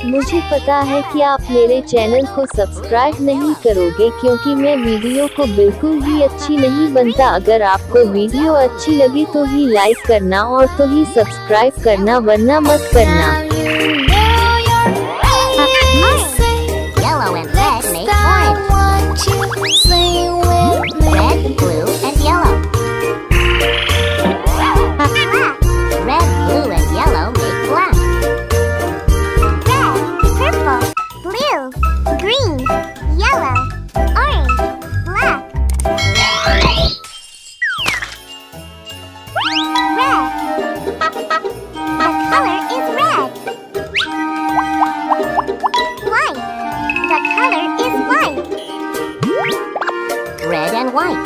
मुझे पता है कि आप मेरे चैनल को सब्सक्राइब नहीं करोगे क्योंकि मैं वीडियो को बिल्कुल भी अच्छी नहीं बनता। अगर आपको वीडियो अच्छी लगी तो ही लाइक करना और तो ही सब्सक्राइब करना, वरना मत करना। Yellow and red make orange. Red, blue, and yellow. Red, blue, and yellow make black. Red, purple, blue, green, yellow, orange, black. Red. The color is red. White. The color is white. Red and white.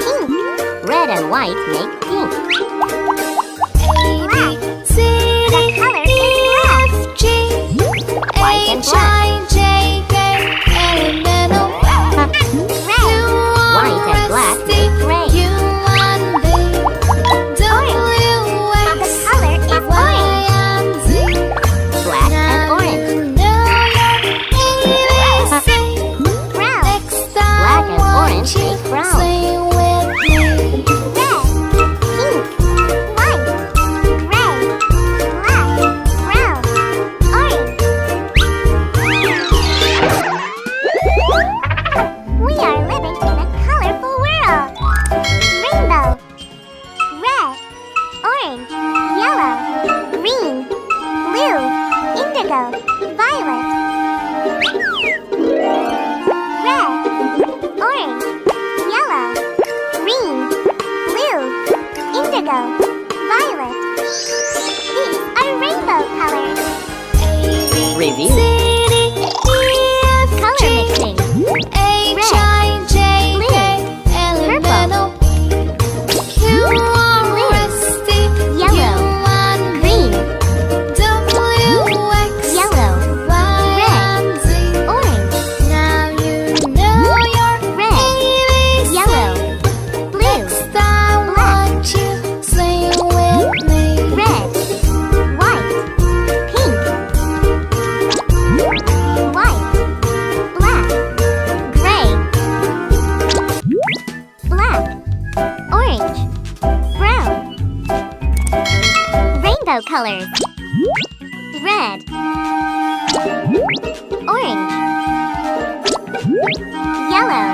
Pink. Red and white make pink. Black. The color is black. White and black. Red. White and black make gray. The color is orange. Black and orange. Brown. Black and orange make brown. Red. Pink. White. Gray. Black. Brown. Orange. We are living in a colorful world. Rainbow. Red. Orange. Yellow. Green. Blue. Indigo. Violet. Red. Orange. Yellow. Green. Blue. Indigo. Violet. These are rainbow colors. Review. Color mixing. Yellow. Green. Yellow. Red. Orange. Red. Yellow. Blue. Black. Red. White. Pink. White. Black. Gray. Black. Orange. Brown. Rainbow colors. Red. Orange. Yellow.